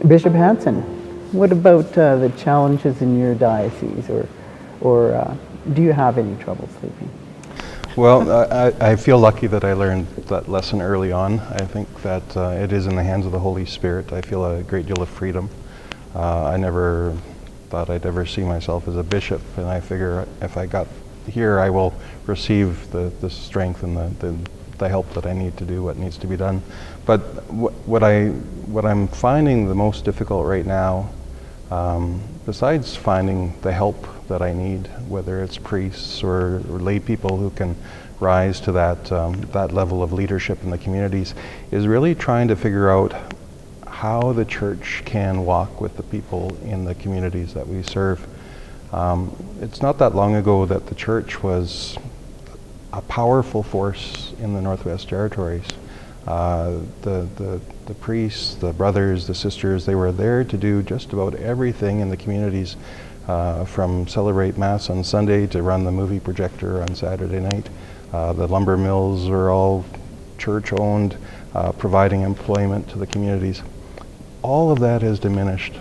Bishop Hanson, what about the challenges in your diocese, or do you have any trouble sleeping? Well, I feel lucky that I learned that lesson early on. I think that it is in the hands of the Holy Spirit. I feel a great deal of freedom. I never thought I'd ever see myself as a bishop, and I figure if I got here, I will receive the strength and the help that I need to do what needs to be done. But what I'm finding the most difficult right now, besides finding the help that I need, whether it's priests or lay people who can rise to that level of leadership in the communities, is really trying to figure out how the church can walk with the people in the communities that we serve. It's not that long ago that the church was a powerful force in the Northwest Territories. The priests, the brothers, the sisters, they were there to do just about everything in the communities, from celebrate Mass on Sunday to run the movie projector on Saturday night. The lumber mills were all church-owned, providing employment to the communities. All of that has diminished.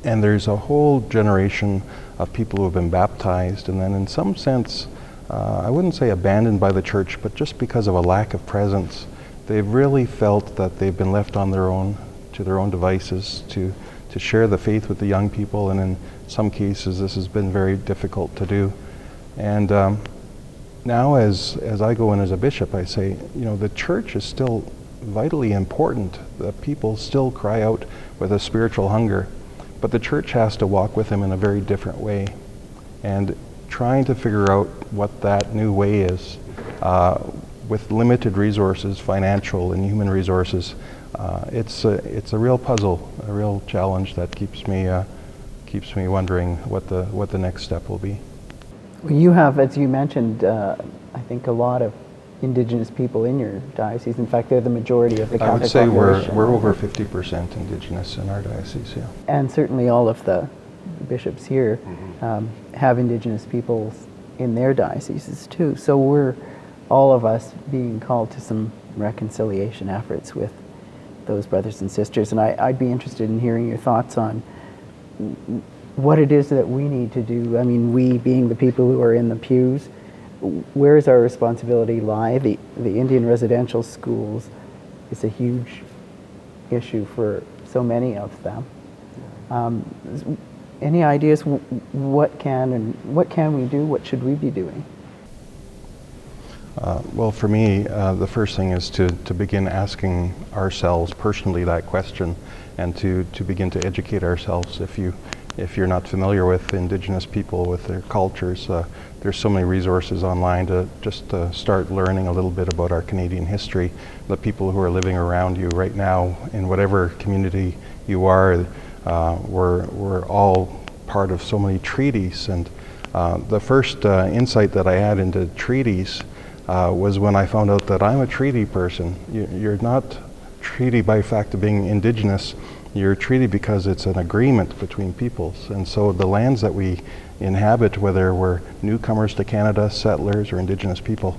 And there's a whole generation of people who have been baptized, and then in some sense, I wouldn't say abandoned by the church, but just because of a lack of presence, they've really felt that they've been left on their own, to their own devices, to share the faith with the young people, and in some cases this has been very difficult to do. And now as I go in as a bishop, I say, the church is still vitally important. The people still cry out with a spiritual hunger, but the church has to walk with them in a very different way. And trying to figure out what that new way is, with limited resources, financial and human resources, it's a real puzzle, a real challenge that keeps me wondering what the next step will be. Well, you have, as you mentioned, I think a lot of Indigenous people in your diocese. In fact, they're the majority of the Catholic population. I would say we're over 50% Indigenous in our diocese, yeah. And certainly all of the bishops here have Indigenous peoples in their dioceses too. So we're all of us being called to some reconciliation efforts with those brothers and sisters. And I'd be interested in hearing your thoughts on what it is that we need to do. I mean, we being the people who are in the pews, where does our responsibility lie? The Indian residential schools is a huge issue for so many of them. Any ideas? What can we do? What should we be doing? Well, for me, the first thing is to begin asking ourselves personally that question, and to begin to educate ourselves. If you're not familiar with Indigenous people, with their cultures, there's so many resources online to just start learning a little bit about our Canadian history. The people who are living around you right now, in whatever community you are, we're all part of so many treaties. And the first insight that I had into treaties was when I found out that I'm a treaty person. You're not treaty by fact of being Indigenous. You're treaty because it's an agreement between peoples. And so the lands that we inhabit, whether we're newcomers to Canada, settlers, or Indigenous people,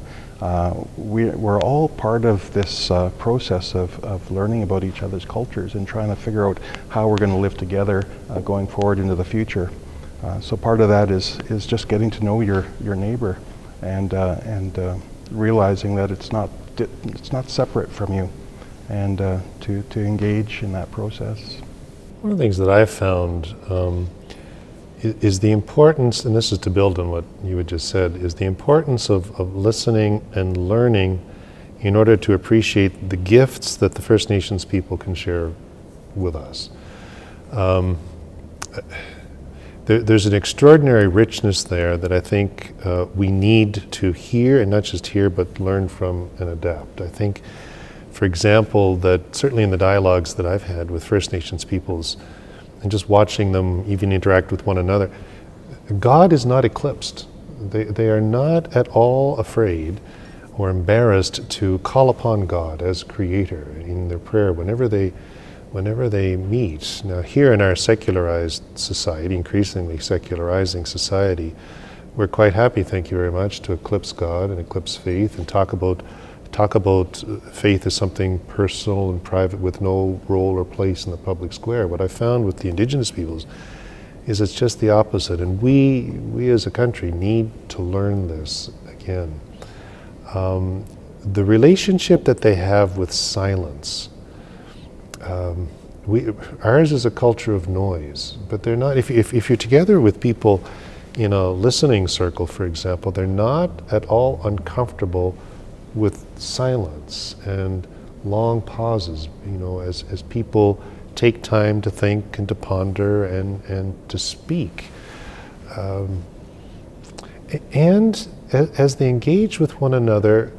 we're all part of this process of learning about each other's cultures and trying to figure out how we're going to live together going forward into the future. So part of that is just getting to know your neighbor and realizing that it's not separate from you, and to engage in that process. One of the things that I've found is the importance, and this is to build on what you had just said, is the importance of listening and learning in order to appreciate the gifts that the First Nations people can share with us. There's an extraordinary richness there that I think we need to hear, and not just hear, but learn from and adapt. I think, for example, that certainly in the dialogues that I've had with First Nations peoples, and just watching them even interact with one another, God is not eclipsed. They are not at all afraid or embarrassed to call upon God as creator in their prayer whenever they meet. Now here in our secularized society, increasingly secularizing society, we're quite happy, thank you very much, to eclipse God and eclipse faith and talk about talk about faith as something personal and private with no role or place in the public square. What I found with the Indigenous peoples is it's just the opposite, and we as a country need to learn this again. The relationship that they have with silence, ours is a culture of noise, but they're not. If you're together with people in a listening circle, for example, they're not at all uncomfortable with silence and long pauses, as people take time to think and to ponder and to speak. And as they engage with one another,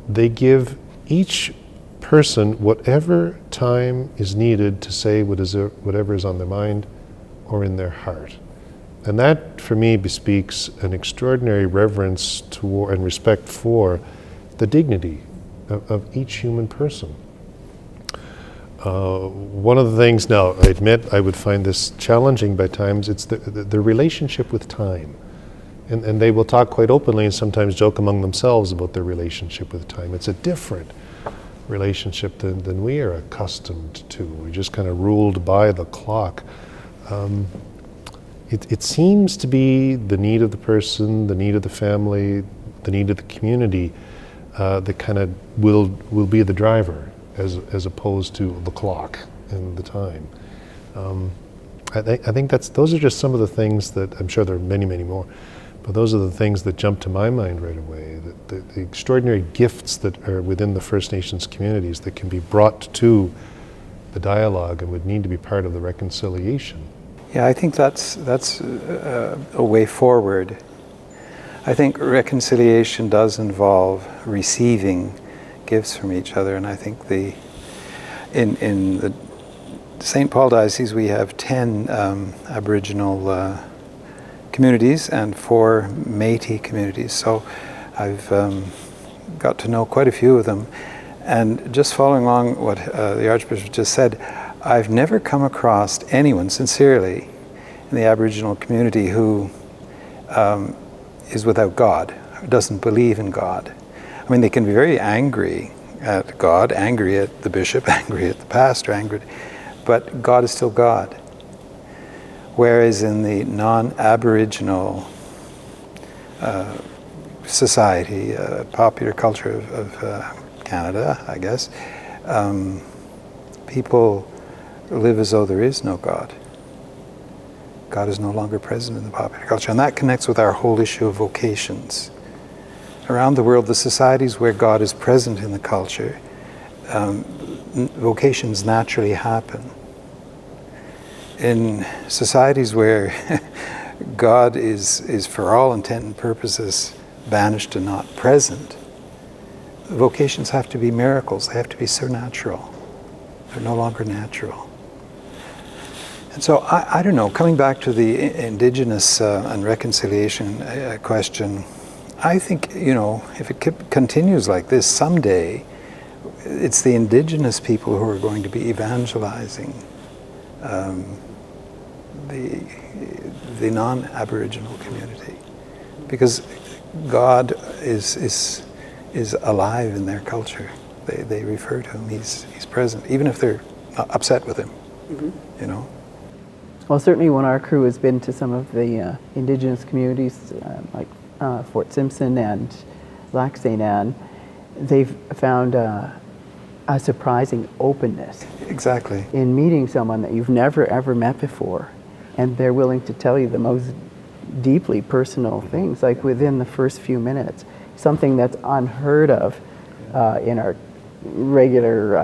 they give each person whatever time is needed to say whatever is on their mind or in their heart. And that, for me, bespeaks an extraordinary reverence toward and respect for the dignity of each human person. One of the things, now I admit I would find this challenging by times, it's the relationship with time. And they will talk quite openly and sometimes joke among themselves about their relationship with time. It's a different relationship than we are accustomed to. We're just kind of ruled by the clock. It seems to be the need of the person, the need of the family, the need of the community that kind of will be the driver as opposed to the clock and the time. I think those are just some of the things that, I'm sure there are many, many more, but those are the things that jump to my mind right away, that the extraordinary gifts that are within the First Nations communities that can be brought to the dialogue and would need to be part of the reconciliation. Yeah, I think that's a way forward. I think reconciliation does involve receiving gifts from each other, and I think in the St. Paul Diocese we have 10 Aboriginal communities and 4 Métis communities, so I've got to know quite a few of them. And just following along what the Archbishop just said, I've never come across anyone, sincerely, in the Aboriginal community who is without God, who doesn't believe in God. I mean, they can be very angry at God, angry at the bishop, angry at the pastor, angry, but God is still God. Whereas in the non-Aboriginal society, popular culture of Canada, I guess, people live as though there is no God. God is no longer present in the popular culture. And that connects with our whole issue of vocations. Around the world, the societies where God is present in the culture, vocations naturally happen. In societies where God is for all intent and purposes banished and not present, vocations have to be miracles. They have to be supernatural. They're no longer natural. And so, I don't know, coming back to the Indigenous and reconciliation question, I think, if it continues like this, someday it's the Indigenous people who are going to be evangelizing the non-Aboriginal community, because God is alive in their culture. They refer to him. He's present, even if they're upset with him. Mm-hmm. Well, certainly when our crew has been to some of the Indigenous communities, like Fort Simpson and Lac St. Anne, they've found a surprising openness. Exactly. In meeting someone that you've never ever met before, and they're willing to tell you the most deeply personal things, like within the first few minutes, something that's unheard of in our regular,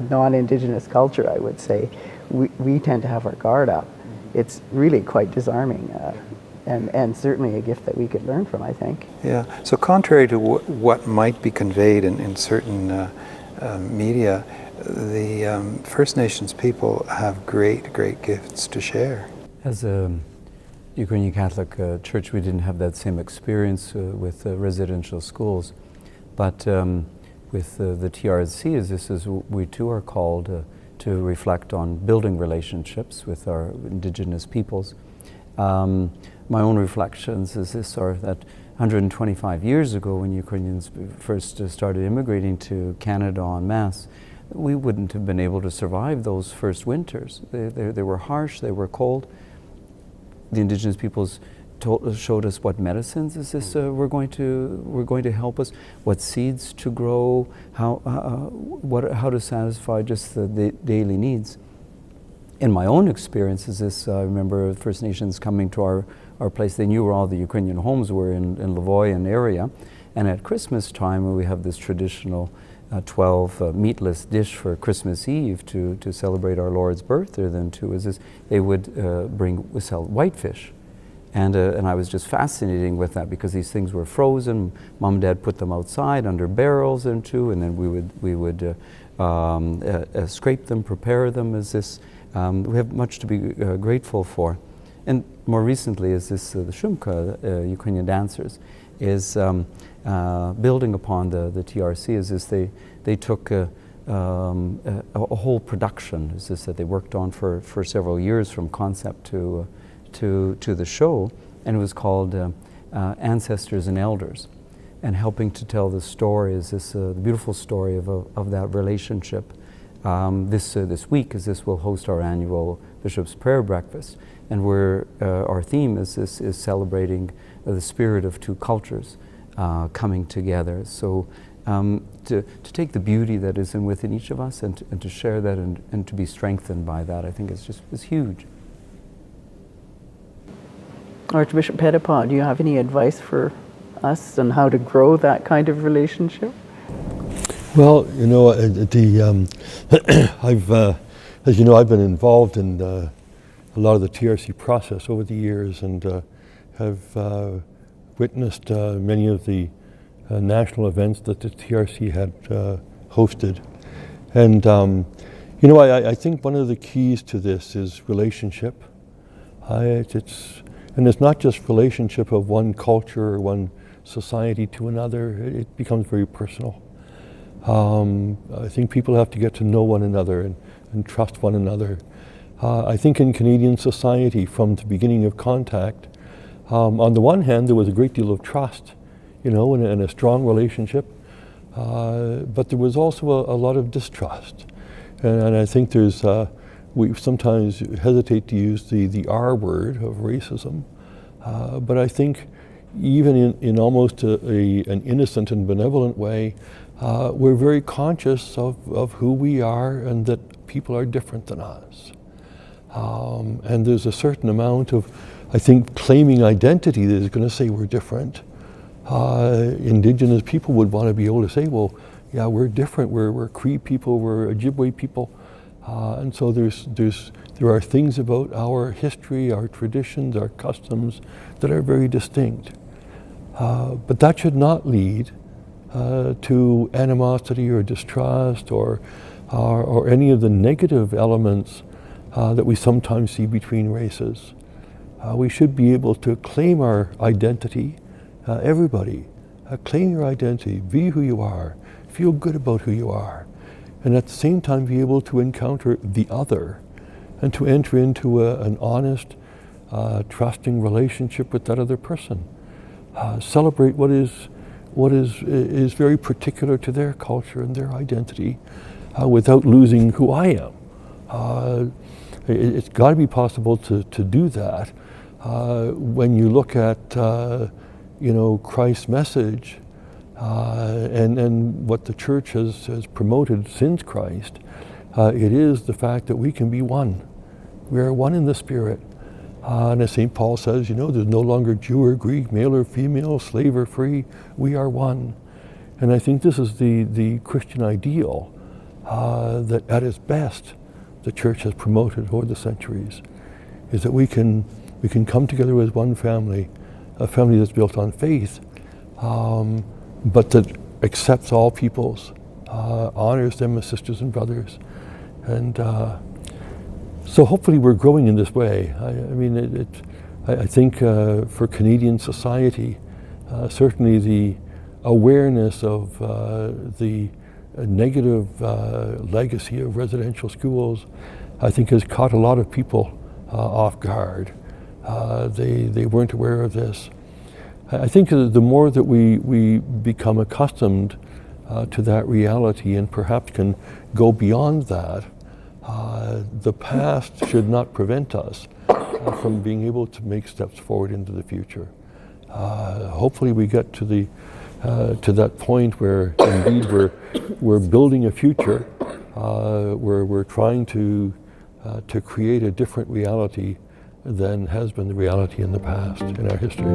non-Indigenous culture, I would say. We tend to have our guard up. It's really quite disarming, and certainly a gift that we could learn from, I think. Yeah, so contrary to what might be conveyed in certain media, the First Nations people have great gifts to share. As a Ukrainian Catholic church, we didn't have that same experience with residential schools, but with the TRC, we too are called to reflect on building relationships with our Indigenous peoples. My own reflections are that 125 years ago, when Ukrainians first started immigrating to Canada en masse, we wouldn't have been able to survive those first winters. They were harsh, they were cold. The Indigenous peoples showed us what medicines were going to help us, what seeds to grow, how to satisfy just the daily needs. In my own experiences, I remember First Nations coming to our place. They knew where all the Ukrainian homes were in Lavoyan area, and at Christmas time we have this traditional 12 meatless dish for Christmas Eve to celebrate our Lord's birth. Or then too they would sell whitefish. And I was just fascinating with that, because these things were frozen. Mom and Dad put them outside under barrels and then we would scrape them, prepare them as this. We have much to be grateful for. And more recently is this, the Shumka, Ukrainian dancers, is building upon the TRC, is this they took a whole production, is this that they worked on for several years, from concept to the show, and it was called Ancestors and Elders, and helping to tell the story, is this the beautiful story of that relationship. This week, as this will host our annual Bishops Prayer Breakfast, and our theme is celebrating the spirit of two cultures coming together. So to take the beauty that is within each of us and to share that and to be strengthened by that, I think is huge. Archbishop Pettipaw, do you have any advice for us on how to grow that kind of relationship? Well, you know, as you know, I've been involved in a lot of the TRC process over the years, and have witnessed many of the national events that the TRC had hosted. And, you know, I think one of the keys to this is relationship. And it's not just relationship of one culture or one society to another. It becomes very personal. I think people have to get to know one another and trust one another. I think in Canadian society, from the beginning of contact, on the one hand, there was a great deal of trust, you know, and a strong relationship, but there was also a lot of distrust. And I think we sometimes hesitate to use the R word of racism, but I think even in almost an innocent and benevolent way, we're very conscious of who we are and that people are different than us. And there's a certain amount of, I think, claiming identity that is going to say we're different. Indigenous people would want to be able to say, well, yeah, we're different. We're Cree people, we're Ojibwe people. And so there are things about our history, our traditions, our customs that are very distinct. But that should not lead to animosity or distrust or any of the negative elements that we sometimes see between races. We should be able to claim our identity, everybody. Claim your identity, be who you are, feel good about who you are, and at the same time be able to encounter the other and to enter into an honest, trusting relationship with that other person. Celebrate what is very particular to their culture and their identity without losing who I am. It's got to be possible to do that. When you look at you know, Christ's message and what the church has promoted since Christ, it is the fact that we can be one. We are one in the Spirit. And as St. Paul says, you know, there's no longer Jew or Greek, male or female, slave or free. We are one. And I think this is the Christian ideal that at its best the church has promoted over the centuries, is that we can come together as one family, a family that's built on faith, but that accepts all peoples, honors them as sisters and brothers. And so hopefully we're growing in this way. I think for Canadian society, certainly the awareness of the negative legacy of residential schools, I think has caught a lot of people off guard. They weren't aware of this. I think the more that we become accustomed to that reality and perhaps can go beyond that, the past should not prevent us from being able to make steps forward into the future. Hopefully we get to that point where indeed we're building a future, where we're trying to create a different reality than has been the reality in the past, in our history.